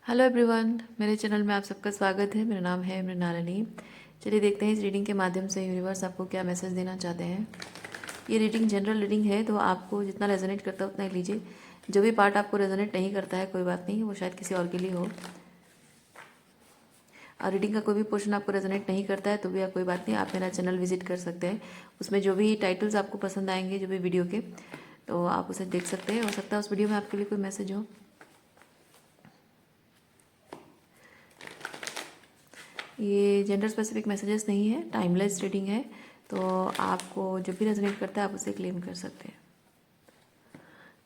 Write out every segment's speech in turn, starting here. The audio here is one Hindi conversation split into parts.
हेलो एवरीवन, मेरे चैनल में आप सबका स्वागत है। मेरा नाम है मृणालिनी। चलिए देखते हैं इस रीडिंग के माध्यम से यूनिवर्स आपको क्या मैसेज देना चाहते हैं। ये रीडिंग जनरल रीडिंग है, तो आपको जितना रेजोनेट करता है उतना ही लीजिए। जो भी पार्ट आपको रेजोनेट नहीं करता है कोई बात नहीं, वो शायद किसी और के लिए हो। और रीडिंग का कोई भी पोर्शन आपको रेजोनेट नहीं करता है तो भी कोई बात नहीं, आप मेरा चैनल विजिट कर सकते हैं। उसमें जो भी टाइटल्स आपको पसंद आएंगे जो भी वीडियो के, तो आप उसे देख सकते हैं। हो सकता है उस वीडियो में आपके लिए कोई मैसेज हो। ये जेंडर स्पेसिफिक मैसेजेस नहीं है, टाइमलेस रीडिंग है, तो आपको जब भी रेजोनेट करता है आप उसे क्लेम कर सकते हैं।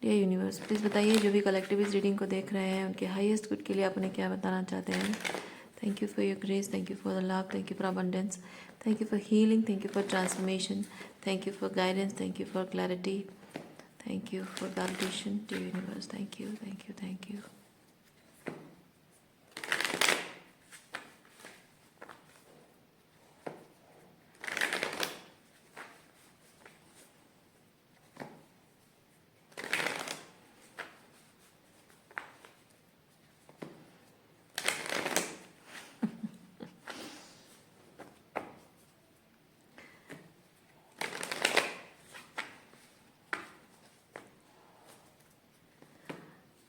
डियर यूनिवर्स, प्लीज़ बताइए जो भी कलेक्टिव इस रीडिंग को देख रहे हैं उनके हाईएस्ट गुड के लिए आप उन्हें क्या बताना चाहते हैं। Thank you for your grace, thank you for the love, thank you for abundance, thank you for healing, thank you for transformation, thank you for guidance, thank you for clarity, thank you for validation. Dear universe, thank you, thank you, thank you.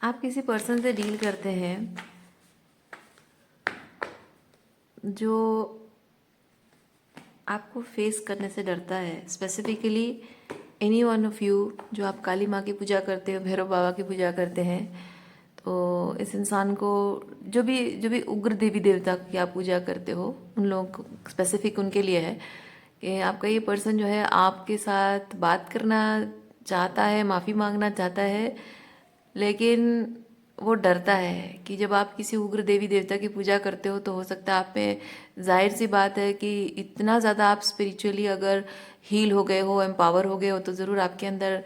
आप किसी पर्सन से डील करते हैं जो आपको फेस करने से डरता है। Specifically any one of you जो आप काली माँ की पूजा करते हो, भैरव बाबा की पूजा करते हैं, तो इस इंसान को जो भी उग्र देवी देवता की आप पूजा करते हो उन लोगों को स्पेसिफिक उनके लिए है कि आपका ये पर्सन जो है आपके साथ बात करना चाहता है, माफ़ी मांगना चाहता है, लेकिन वो डरता है कि जब आप किसी उग्र देवी देवता की पूजा करते हो तो हो सकता है आप में, जाहिर सी बात है कि इतना ज़्यादा आप स्पिरिचुअली अगर हील हो गए हो, एम्पावर हो गए हो, तो ज़रूर आपके अंदर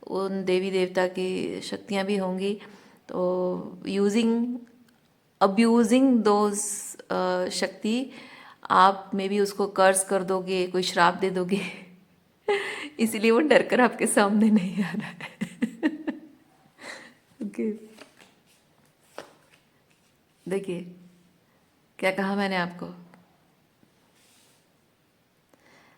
उन देवी देवता की शक्तियाँ भी होंगी। तो अब्यूजिंग दोज शक्ति, आप मे बी उसको कर्ज कर दोगे, कोई श्राप दे दोगे। इसीलिए वो डर कर आपके सामने नहीं आ रहा है। ओके, देखिए क्या कहा मैंने आपको।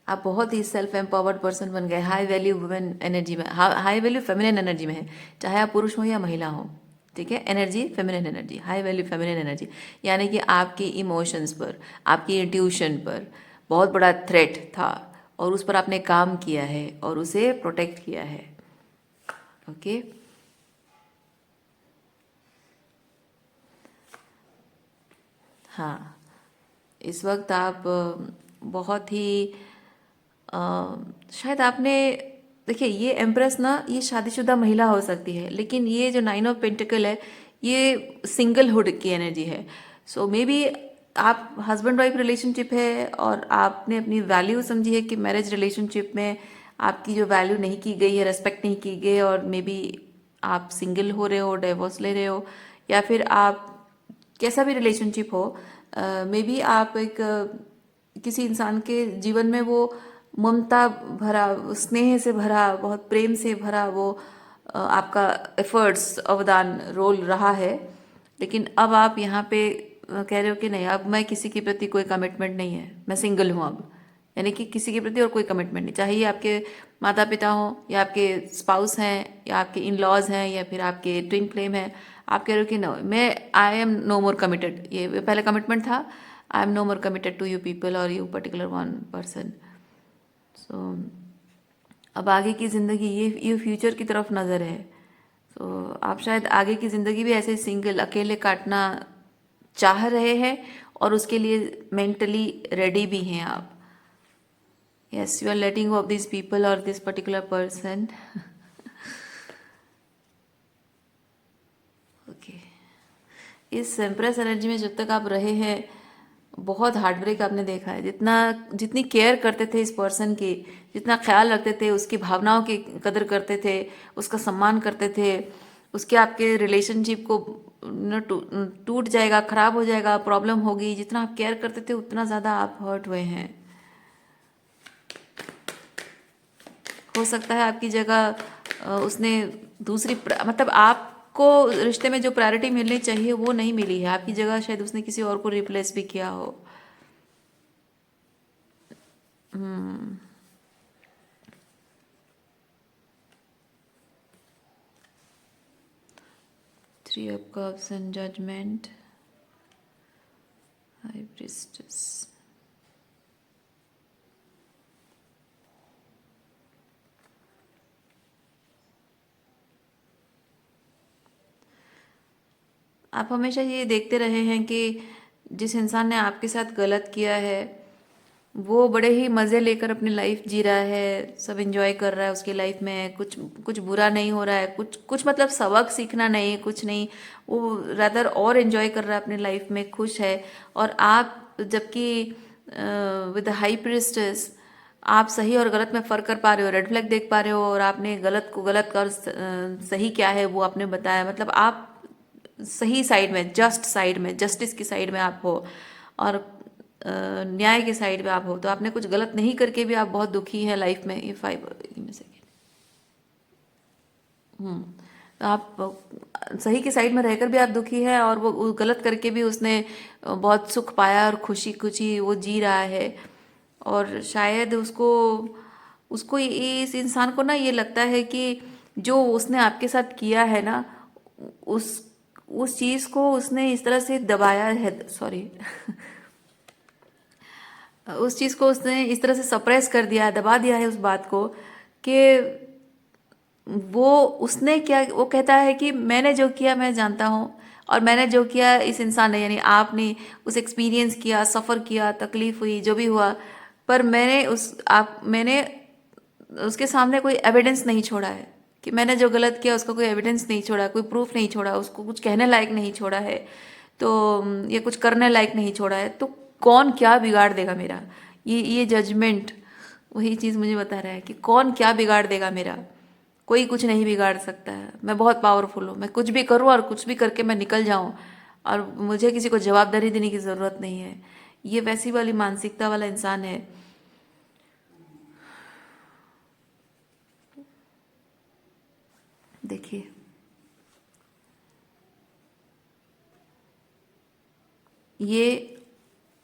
आप बहुत ही सेल्फ एम्पावर्ड पर्सन बन गए, हाई वैल्यू वुमेन एनर्जी में, हाई वैल्यू फेमिनिन एनर्जी में है, चाहे आप पुरुष हो या महिला हो। ठीक है, energy feminine energy, high value feminine energy, यानी कि आपके इमोशंस पर, आपकी इंट्यूशन पर बहुत बड़ा थ्रेट था और उस पर आपने काम किया है और उसे प्रोटेक्ट किया है। ओके, हाँ, इस वक्त आप बहुत ही शायद आपने, देखिए ये एम्प्रेस ना, ये शादीशुदा महिला हो सकती है, लेकिन ये जो 9 ऑफ पेंटिकल है ये सिंगलहुड की एनर्जी है। सो मे बी आप हस्बैंड वाइफ रिलेशनशिप है और आपने अपनी वैल्यू समझी है कि मैरिज रिलेशनशिप में आपकी जो वैल्यू नहीं की गई है, रेस्पेक्ट नहीं की गई, और मे बी आप सिंगल हो रहे हो, डिवोर्स ले रहे हो, या फिर आप कैसा भी रिलेशनशिप हो, मे बी आप एक किसी इंसान के जीवन में वो ममता भरा, स्नेह से भरा, बहुत प्रेम से भरा वो आपका एफर्ट्स, अवदान, रोल रहा है। लेकिन अब आप यहाँ पे कह रहे हो कि नहीं, अब मैं किसी के प्रति कोई कमिटमेंट नहीं है, मैं सिंगल हूँ अब, यानी कि किसी के प्रति और कोई कमिटमेंट नहीं, चाहे ये आपके माता पिता हों या आपके स्पाउस हैं या आपके इन लॉज हैं या फिर आपके ट्विन फ्लेम हैं। आप कह रहे हो कि नो, मैं I am no more committed, ये पहले कमिटमेंट था, I am no more committed to you people और you particular one person. So अब आगे की ज़िंदगी, ये फ्यूचर की तरफ नज़र है। तो आप शायद आगे की ज़िंदगी भी ऐसे सिंगल अकेले काटना चाह रहे हैं और उसके लिए मेंटली रेडी भी हैं आप। Yes, you are letting go of this people और दिस पर्टिकुलर पर्सन। ओके, इस एम्प्रेस एनर्जी में जब तक आप रहे हैं बहुत हार्ट ब्रेक आपने देखा है। जितनी केयर करते थे इस पर्सन की, जितना ख्याल रखते थे, उसकी भावनाओं की कदर करते थे, उसका सम्मान करते थे, उसके आपके रिलेशनशिप को न टूट जाएगा, खराब हो जाएगा, प्रॉब्लम होगी, जितना आप केयर करते थे उतना ज़्यादा आप हर्ट हुए हैं। हो सकता है आपकी जगह उसने दूसरी मतलब आपको रिश्ते में जो प्रायोरिटी मिलनी चाहिए वो नहीं मिली है, आपकी जगह शायद उसने किसी और को रिप्लेस भी किया हो। Three of cups and judgement, high priestess. आप हमेशा ये देखते रहे हैं कि जिस इंसान ने आपके साथ गलत किया है वो बड़े ही मज़े लेकर अपनी लाइफ जी रहा है, सब एंजॉय कर रहा है उसकी लाइफ में, कुछ कुछ बुरा नहीं हो रहा है, कुछ कुछ मतलब सबक सीखना नहीं, कुछ नहीं, वो रादर और एंजॉय कर रहा है अपनी लाइफ में, खुश है। और आप जबकि विद हाई प्रीस्टेस आप सही और गलत में फ़र्क कर पा रहे हो, रेड फ्लैग देख पा रहे हो, और आपने गलत को गलत और सही क्या है वो आपने बताया, मतलब आप सही साइड में, जस्ट साइड में, जस्टिस की साइड में आप हो, और न्याय के साइड में आप हो, तो आपने कुछ गलत नहीं करके भी आप बहुत दुखी हैं लाइफ में। ये 5 तो आप सही की साइड में रहकर भी आप दुखी हैं, और वो गलत करके भी उसने बहुत सुख पाया और खुशी खुशी वो जी रहा है। और शायद उसको उसको इस इंसान को ना ये लगता है कि जो उसने आपके साथ किया है ना, उस उस चीज़ को उसने इस तरह से दबाया है, सॉरी उस चीज़ को उसने इस तरह से सप्रेस कर दिया है, दबा दिया है उस बात को, कि वो उसने क्या, वो कहता है कि मैंने जो किया मैं जानता हूँ, और मैंने जो किया इस इंसान ने यानी आपने उस एक्सपीरियंस किया, सफ़र किया, तकलीफ़ हुई, जो भी हुआ, पर मैंने उसके सामने कोई एविडेंस नहीं छोड़ा है कि मैंने जो गलत किया उसका कोई एविडेंस नहीं छोड़ा, कोई प्रूफ नहीं छोड़ा, उसको कुछ कहने लायक नहीं छोड़ा है, तो ये कुछ करने लायक नहीं छोड़ा है, तो कौन क्या बिगाड़ देगा मेरा। ये जजमेंट वही चीज़ मुझे बता रहा है कि कौन क्या बिगाड़ देगा मेरा, कोई कुछ नहीं बिगाड़ सकता है, मैं बहुत पावरफुल हूँ, मैं कुछ भी करूँ और कुछ भी करके मैं निकल जाऊँ, और मुझे किसी को जवाबदारी देने की ज़रूरत नहीं है। ये वैसी वाली मानसिकता वाला इंसान है। देखिए ये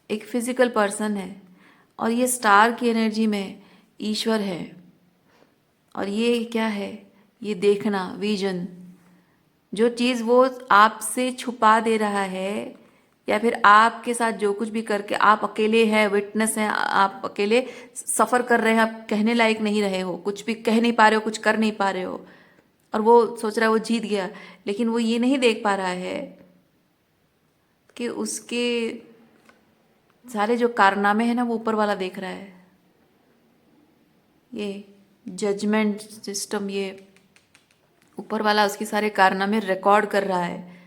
एक फिजिकल पर्सन है, और ये स्टार की एनर्जी में ईश्वर है, और ये क्या है, ये देखना, विजन, जो चीज़ वो आपसे छुपा दे रहा है, या फिर आपके साथ जो कुछ भी करके आप अकेले हैं, विटनेस हैं, आप अकेले सफ़र कर रहे हैं, आप कहने लायक नहीं रहे हो, कुछ भी कह नहीं पा रहे हो, कुछ कर नहीं पा रहे हो, और वो सोच रहा है वो जीत गया, लेकिन वो ये नहीं देख पा रहा है कि उसके सारे जो कारनामे हैं ना वो ऊपर वाला देख रहा है। ये जजमेंट सिस्टम, ये ऊपर वाला उसके सारे कारनामे रिकॉर्ड कर रहा है,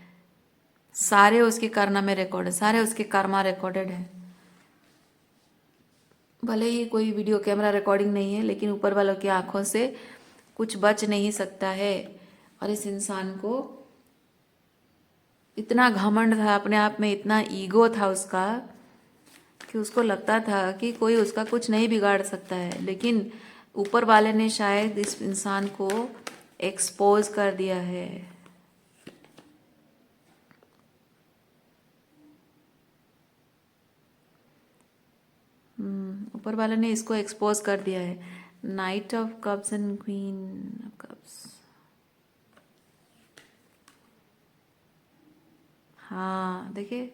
सारे उसके कारनामे रिकॉर्ड है, सारे उसके कर्मा रिकॉर्डेड है। भले ही कोई वीडियो कैमरा रिकॉर्डिंग नहीं है, लेकिन ऊपर वालों की आंखों से कुछ बच नहीं सकता है। और इस इंसान को इतना घमंड था अपने आप में, इतना ईगो था उसका, कि उसको लगता था कि कोई उसका कुछ नहीं बिगाड़ सकता है, लेकिन ऊपर वाले ने शायद इस इंसान को एक्सपोज कर दिया है। ऊपर वाले ने इसको एक्सपोज कर दिया है। Night of cups and queen of cups. हाँ देखिए,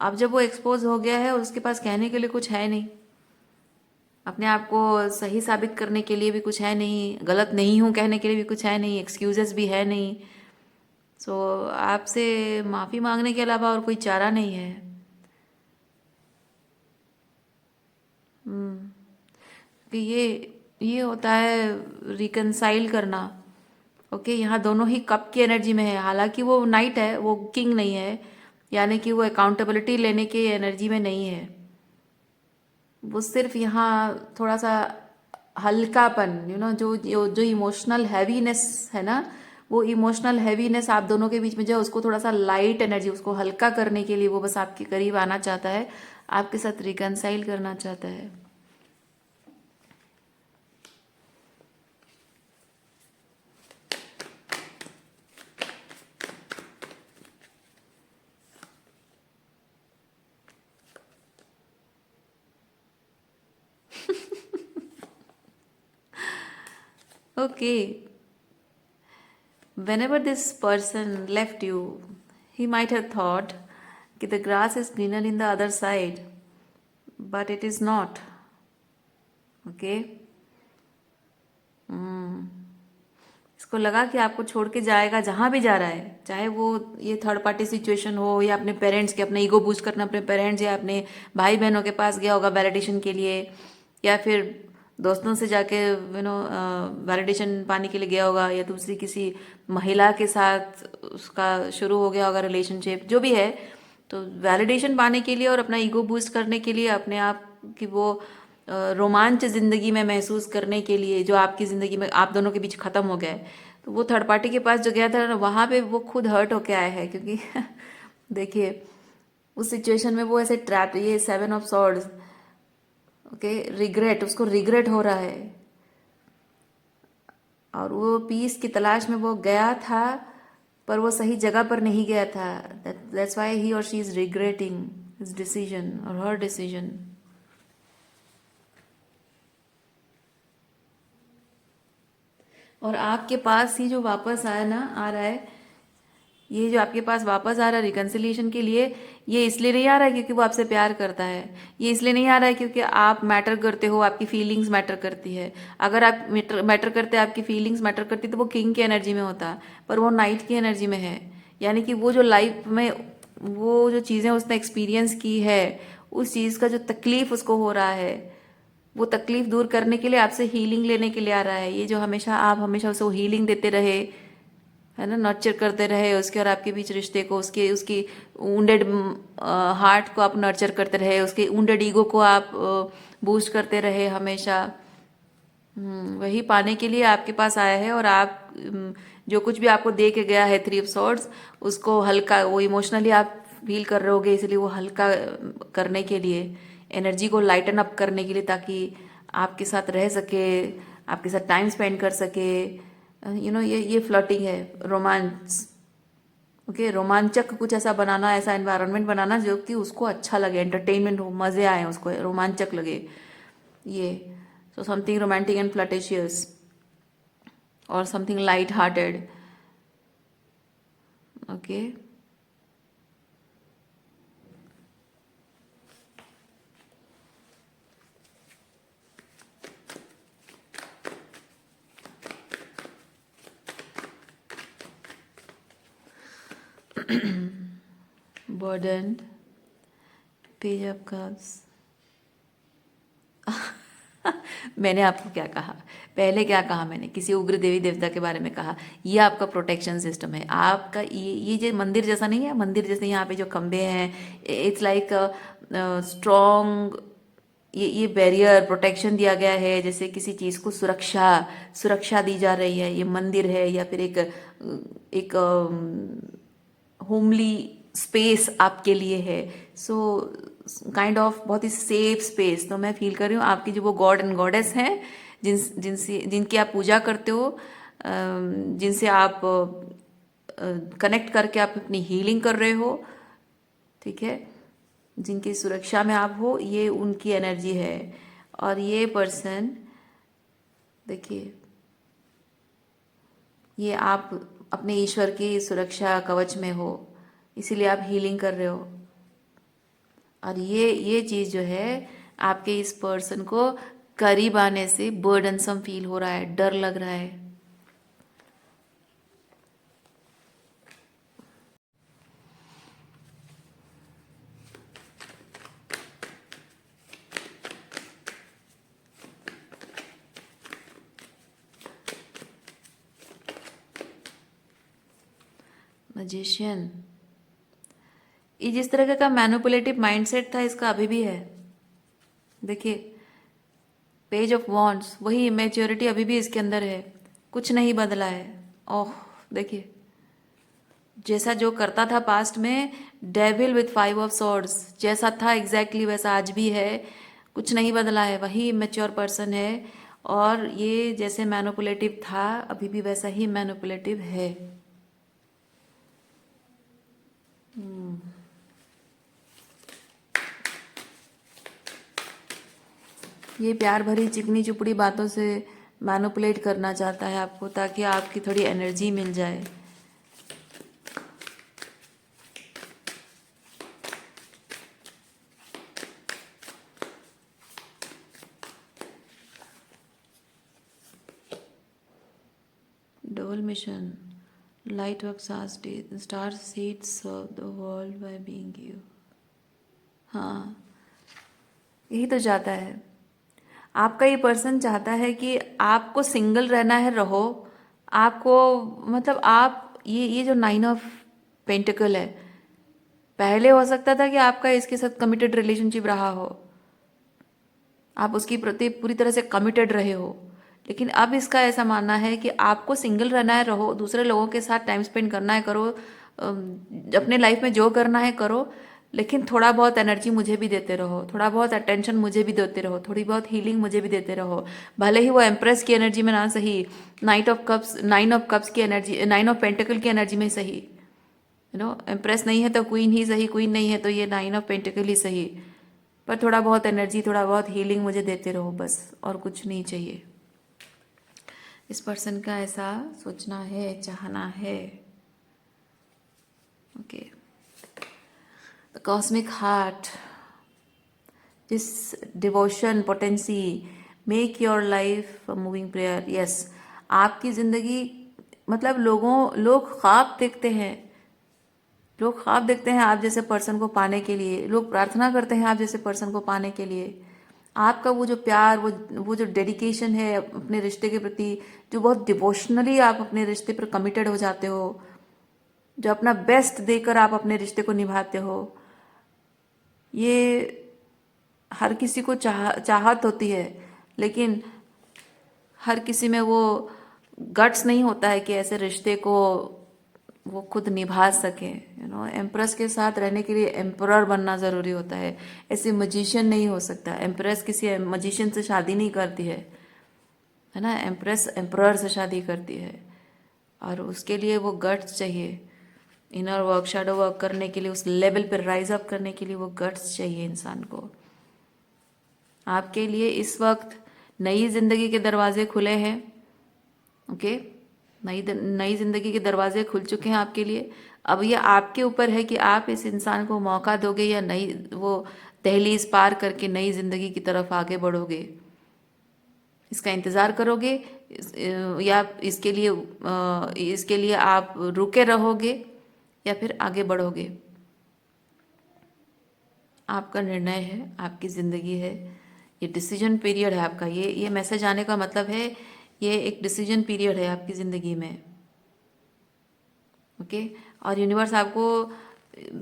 अब जब वो एक्सपोज हो गया है उसके पास कहने के लिए कुछ है नहीं, अपने आप को सही साबित करने के लिए भी कुछ है नहीं, गलत नहीं हूँ कहने के लिए भी कुछ है नहीं, एक्सक्यूजेस भी है नहीं। सो आपसे माफ़ी मांगने के अलावा और कोई चारा नहीं है। कि ये होता है रिकनसाइल करना। ओके, यहाँ दोनों ही कप की एनर्जी में है, हालांकि वो नाइट है, वो किंग नहीं है, यानी कि वो अकाउंटेबिलिटी लेने की एनर्जी में नहीं है, वो सिर्फ यहाँ थोड़ा सा हल्कापन, जो इमोशनल हैवीनेस है ना, वो इमोशनल हैवीनेस आप दोनों के बीच में जो है, उसको थोड़ा सा लाइट एनर्जी, उसको हल्का करने के लिए वो बस आपके करीब आना चाहता है, आपके साथ रिकनसाइल करना चाहता है। Okay, whenever this person left you, he might have thought कि the grass is greener in the other side, but it is not. Okay. इसको लगा कि आपको छोड़ के जाएगा जहाँ भी जा रहा है, चाहे वो ये थर्ड पार्टी सिचुएशन हो या अपने पेरेंट्स के, अपने ईगो बूस्ट करना अपने पेरेंट्स या अपने भाई बहनों के पास गया होगा वैलिडेशन के लिए, या फिर दोस्तों से जाके वैलिडेशन पाने के लिए गया होगा, या दूसरी किसी महिला के साथ उसका शुरू हो गया होगा रिलेशनशिप, जो भी है। तो वैलिडेशन पाने के लिए और अपना ईगो बूस्ट करने के लिए, अपने आप की वो रोमांच ज़िंदगी में महसूस करने के लिए जो आपकी ज़िंदगी में आप दोनों के बीच ख़त्म हो गया है, तो वो थर्ड पार्टी के पास जो गया था ना, वहाँ पे वो खुद हर्ट होके आया है, क्योंकि देखिए उस सिचुएशन में वो ऐसे ट्रैप, ये 7 ऑफ सॉर्ड्स, ओके, रिग्रेट, उसको रिग्रेट हो रहा है, और वो पीस की तलाश में वो गया था, पर वो सही जगह पर नहीं गया था। दैट्स व्हाई ही और she is regretting his decision और हर डिसीजन। और आपके पास ही जो वापस आया ना, आ रहा है, ये जो आपके पास वापस आ रहा है रिकन्सिलिएशन के लिए, ये इसलिए नहीं आ रहा है क्योंकि वो आपसे प्यार करता है, ये इसलिए नहीं आ रहा है क्योंकि आप मैटर करते हो, आपकी फीलिंग्स मैटर करती है। अगर आप मैटर करते, आपकी फीलिंग्स मैटर करती, तो वो किंग की एनर्जी में होता, पर वो नाइट की एनर्जी में है। यानी कि वो जो लाइफ में वो जो चीज़ें उसने एक्सपीरियंस की है, उस चीज़ का जो तकलीफ उसको हो रहा है, वो तकलीफ दूर करने के लिए आपसे हीलिंग लेने के लिए आ रहा है। ये जो हमेशा आप हमेशा उसे हीलिंग देते रहे, है ना, नर्चर करते रहे उसके और आपके बीच रिश्ते को, उसके उसकी वुंडेड हार्ट को आप नर्चर करते रहे, उसके वुंडेड ईगो को आप बूस्ट करते रहे हमेशा। वही पाने के लिए आपके पास आया है। और आप जो कुछ भी आपको दे के गया है 3 ऑफ सॉर्ड्स, उसको हल्का, वो इमोशनली आप फील कर रहे होगे, इसलिए वो हल्का करने के लिए, एनर्जी को लाइटन अप करने के लिए, ताकि आपके साथ रह सके, आपके साथ टाइम स्पेंड कर सके। ये फ्लर्टिंग है, रोमांस। ओके, रोमांचक कुछ ऐसा बनाना, ऐसा एनवायरनमेंट बनाना जो कि उसको अच्छा लगे, एंटरटेनमेंट हो, मज़े आए उसको, रोमांचक लगे ये। So something romantic and flirtatious और something light hearted. Okay, burden, page of cups. मैंने आपको क्या कहा, पहले क्या कहा मैंने, किसी उग्र देवी देवता के बारे में कहा। ये आपका प्रोटेक्शन सिस्टम है, आपका ये जो मंदिर जैसा नहीं है, मंदिर जैसे यहाँ पे जो खंबे हैं, इट्स लाइक स्ट्रॉन्ग, ये बैरियर प्रोटेक्शन दिया गया है, जैसे किसी चीज़ को सुरक्षा सुरक्षा दी जा रही है। ये मंदिर है या फिर एक होमली स्पेस आपके लिए है। सो काइंड ऑफ बहुत ही सेफ स्पेस। तो मैं फील कर रही हूँ आपकी जो वो गॉड एंड गॉडेस हैं, जिनकी आप पूजा करते हो, जिनसे आप कनेक्ट करके आप अपनी हीलिंग कर रहे हो, ठीक है, जिनकी सुरक्षा में आप हो, ये उनकी एनर्जी है। और ये पर्सन, देखिए, ये आप अपने ईश्वर की सुरक्षा कवच में हो, इसीलिए आप हीलिंग कर रहे हो। और ये चीज़ जो है, आपके इस पर्सन को करीब आने से बर्डनसम फील हो रहा है, डर लग रहा है। मैजिशियन, ये जिस तरह का मैनिपुलेटिव माइंडसेट था, इसका अभी भी है। देखिए, पेज ऑफ वॉन्ड्स, वही इमेच्योरिटी अभी भी इसके अंदर है, कुछ नहीं बदला है। ओह, देखिए, जैसा जो करता था पास्ट में, डेविल विथ 5 ऑफ सॉर्ड्स, जैसा था एग्जैक्टली वैसा आज भी है, कुछ नहीं बदला है, वही मेच्योर पर्सन है। और ये जैसे मैनिपुलेटिव था, अभी भी वैसा ही मैनिपुलेटिव है। ये प्यार भरी चिकनी चुपड़ी बातों से मैनिपुलेट करना चाहता है आपको ताकि आपकी थोड़ी एनर्जी मिल जाए। डोल mission, light work star seeds of the world by being you. हाँ, यही तो चाहता है आपका ये पर्सन। चाहता है कि आपको सिंगल रहना है, रहो। आपको मतलब आप ये जो 9 ऑफ पेंटिकल है, पहले हो सकता था कि आपका इसके साथ कमिटेड रिलेशनशिप रहा हो, आप उसकी प्रति पूरी तरह से कमिटेड रहे हो, लेकिन अब इसका ऐसा मानना है कि आपको सिंगल रहना है, रहो, दूसरे लोगों के साथ टाइम स्पेंड करना है, करो, अपने लाइफ में जो करना है करो, लेकिन थोड़ा बहुत एनर्जी मुझे भी देते रहो, थोड़ा बहुत अटेंशन मुझे भी देते रहो, थोड़ी बहुत हीलिंग मुझे भी देते रहो। भले ही वो एम्प्रेस की एनर्जी में ना सही, 9 ऑफ कप्स की एनर्जी, 9 ऑफ पेंटिकल की एनर्जी में सही, एम्प्रेस नहीं है तो क्वीन ही सही, क्वीन नहीं है तो ये 9 ऑफ पेंटिकल ही सही, पर थोड़ा बहुत एनर्जी, थोड़ा बहुत हीलिंग मुझे देते रहो बस, और कुछ नहीं चाहिए। इस पर्सन का ऐसा सोचना है, चाहना है। Okay, the cosmic heart, this devotion potency make your life moving prayer. Yes, आपकी ज़िंदगी मतलब लोग ख्वाब देखते हैं, लोग ख्वाब देखते हैं आप जैसे पर्सन को पाने के लिए, लोग प्रार्थना करते हैं आप जैसे पर्सन को पाने के लिए। आपका वो जो प्यार, वो जो डेडिकेशन है अपने रिश्ते के प्रति, जो बहुत डिवोशनली आप अपने रिश्ते पर कमिटेड हो जाते हो, जो अपना बेस्ट देकर आप अपने रिश्ते को निभाते हो, ये हर किसी को चाहत होती है, लेकिन हर किसी में वो गट्स नहीं होता है कि ऐसे रिश्ते को वो खुद निभा सके। एम्प्रेस के साथ रहने के लिए एम्परर बनना ज़रूरी होता है, ऐसे मजिशियन नहीं हो सकता। एम्प्रेस किसी मजिशियन से शादी नहीं करती है ना, एम्प्रेस एम्परर से शादी करती है, और उसके लिए वो गट्स चाहिए, इनर वर्क, शैडो वर्क करने के लिए, उस लेवल पर राइज अप करने के लिए वो गट्स चाहिए इंसान को। आपके लिए इस वक्त नई जिंदगी के दरवाजे खुले हैं। ओके, नई जिंदगी के दरवाजे खुल चुके हैं आपके लिए। अब ये आपके ऊपर है कि आप इस इंसान को मौका दोगे या नई वो दहलीज पार करके नई जिंदगी की तरफ आगे बढ़ोगे, इसका इंतज़ार करोगे, या इसके लिए आप रुके रहोगे या फिर आगे बढ़ोगे। आपका निर्णय है, आपकी ज़िंदगी है, ये डिसीजन पीरियड है आपका। ये मैसेज आने का मतलब है ये एक डिसीजन पीरियड है आपकी ज़िंदगी में। ओके, और यूनिवर्स आपको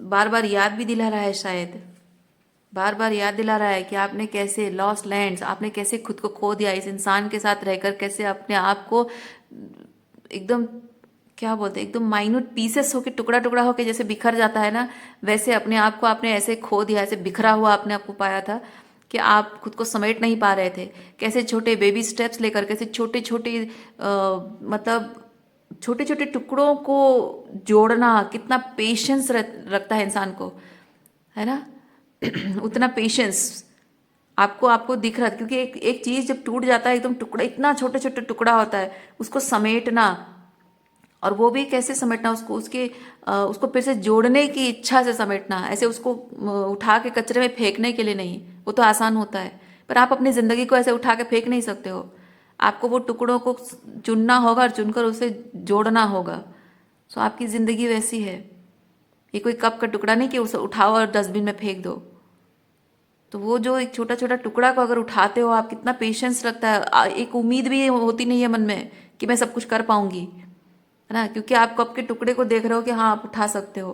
बार बार याद भी दिला रहा है, शायद बार बार याद दिला रहा है कि आपने कैसे लॉस्ट लैंड्स, आपने कैसे खुद को खो दिया इस इंसान के साथ रहकर, कैसे अपने आप को एकदम क्या बोलते हैं, एकदम माइन्यूट पीसेस होके, टुकड़ा टुकड़ा होके जैसे बिखर जाता है ना, वैसे अपने आप को आपने ऐसे खो दिया, ऐसे बिखरा हुआ अपने आप को पाया था कि आप खुद को समेट नहीं पा रहे थे। कैसे छोटे बेबी स्टेप्स लेकर, कैसे छोटे छोटे मतलब छोटे छोटे टुकड़ों को जोड़ना कितना पेशेंस रखता है इंसान को, है ना। उतना पेशेंस आपको आपको दिख रहा है, क्योंकि एक चीज़ जब टूट जाता है एकदम टुकड़ा, इतना छोटे छोटे टुकड़ा होता है, उसको समेटना, और वो भी कैसे समेटना, उसको फिर से जोड़ने की इच्छा से समेटना, ऐसे उसको उठा के कचरे में फेंकने के लिए नहीं, वो तो आसान होता है, पर आप अपनी ज़िंदगी को ऐसे उठा के फेंक नहीं सकते हो। आपको वो टुकड़ों को चुनना होगा और चुनकर उसे जोड़ना होगा। सो आपकी ज़िंदगी वैसी है, ये कोई कप का टुकड़ा नहीं कि उसे उठाओ और डस्टबिन में फेंक दो। तो वो जो एक छोटा छोटा टुकड़ा को अगर उठाते हो आप, कितना पेशेंस लगता है, एक उम्मीद भी होती नहीं है मन में कि मैं सब कुछ कर पाऊंगी, है ना, क्योंकि आप कप के टुकड़े को देख रहे हो कि हाँ आप उठा सकते हो।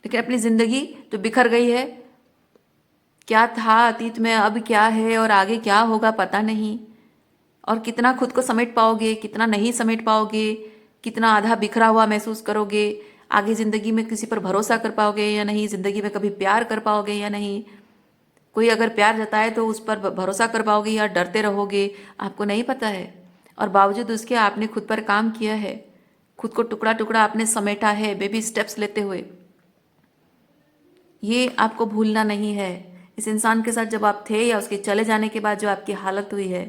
लेकिन अपनी ज़िंदगी जो बिखर गई है, क्या था अतीत में, अब क्या है और आगे क्या होगा पता नहीं, और कितना खुद को समेट पाओगे, कितना नहीं समेट पाओगे, कितना आधा बिखरा हुआ महसूस करोगे, आगे ज़िंदगी में किसी पर भरोसा कर पाओगे या नहीं, ज़िंदगी में कभी प्यार कर पाओगे या नहीं, कोई अगर प्यार जताए तो उस पर भरोसा कर पाओगे या डरते रहोगे, आपको नहीं पता है। और बावजूद उसके आपने खुद पर काम किया है, खुद को टुकड़ा टुकड़ा आपने समेटा है, बेबी स्टेप्स लेते हुए। ये आपको भूलना नहीं है। इस इंसान के साथ जब आप थे या उसके चले जाने के बाद जो आपकी हालत हुई है,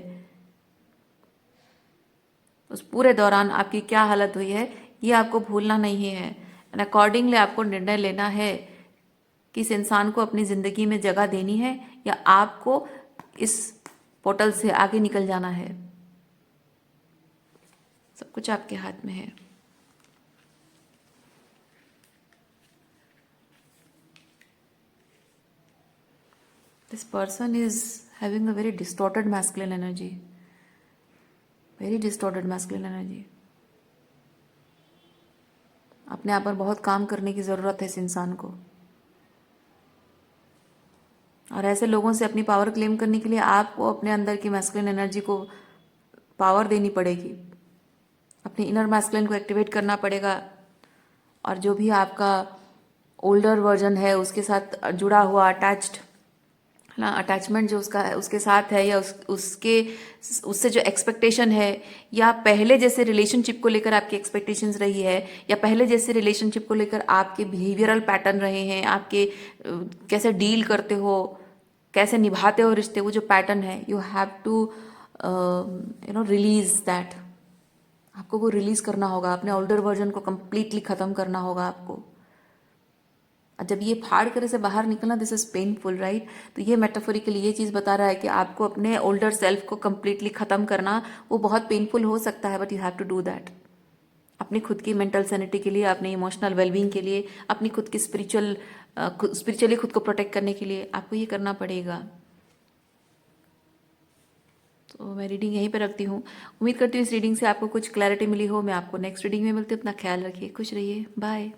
उस पूरे दौरान आपकी क्या हालत हुई है ये आपको भूलना नहीं है, एंड अकॉर्डिंगली आपको निर्णय लेना है कि इस इंसान को अपनी ज़िंदगी में जगह देनी है या आपको इस पोर्टल से आगे निकल जाना है। सब कुछ आपके हाथ में है। This person is having a very distorted masculine energy. Very distorted masculine energy. अपने आप पर बहुत काम करने की ज़रूरत है इस इंसान को, और ऐसे लोगों से अपनी पावर क्लेम करने के लिए आपको अपने अंदर की मैस्कुलिन एनर्जी को पावर देनी पड़ेगी, अपनी इनर मैस्कुलिन को एक्टिवेट करना पड़ेगा, और जो भी आपका ओल्डर वर्जन है उसके साथ जुड़ा हुआ अटैच्ड ना अटैचमेंट जो उसका है उसके साथ है, या उससे जो एक्सपेक्टेशन है, या पहले जैसे रिलेशनशिप को लेकर आपकी एक्सपेक्टेशंस रही है, या पहले जैसे रिलेशनशिप को लेकर आपके बिहेवियरल पैटर्न रहे हैं, आपके कैसे डील करते हो, कैसे निभाते हो रिश्ते, वो जो पैटर्न है, you have to release that. आपको वो रिलीज करना होगा, अपने ओल्डर वर्जन को कंप्लीटली खत्म करना होगा आपको। जब ये फाड़ कर से बाहर निकलना, दिस इज पेनफुल, राइट? तो ये मेटाफोरिकली ये चीज़ बता रहा है कि आपको अपने ओल्डर सेल्फ को कंप्लीटली ख़त्म करना वो बहुत पेनफुल हो सकता है, but you have to do that. अपनी खुद की मेंटल सैनिटी के लिए, अपने इमोशनल वेलबींग के लिए, अपनी खुद की स्पिरिचुअली खुद को प्रोटेक्ट करने के लिए आपको ये करना पड़ेगा। तो मैं रीडिंग यहीं पे रखती हूँ। उम्मीद करती हूँ इस रीडिंग से आपको कुछ क्लैरिटी मिली हो। मैं आपको नेक्स्ट रीडिंग में मिलती हूँ। अपना ख्याल रखिए, खुश रहिए, बाय।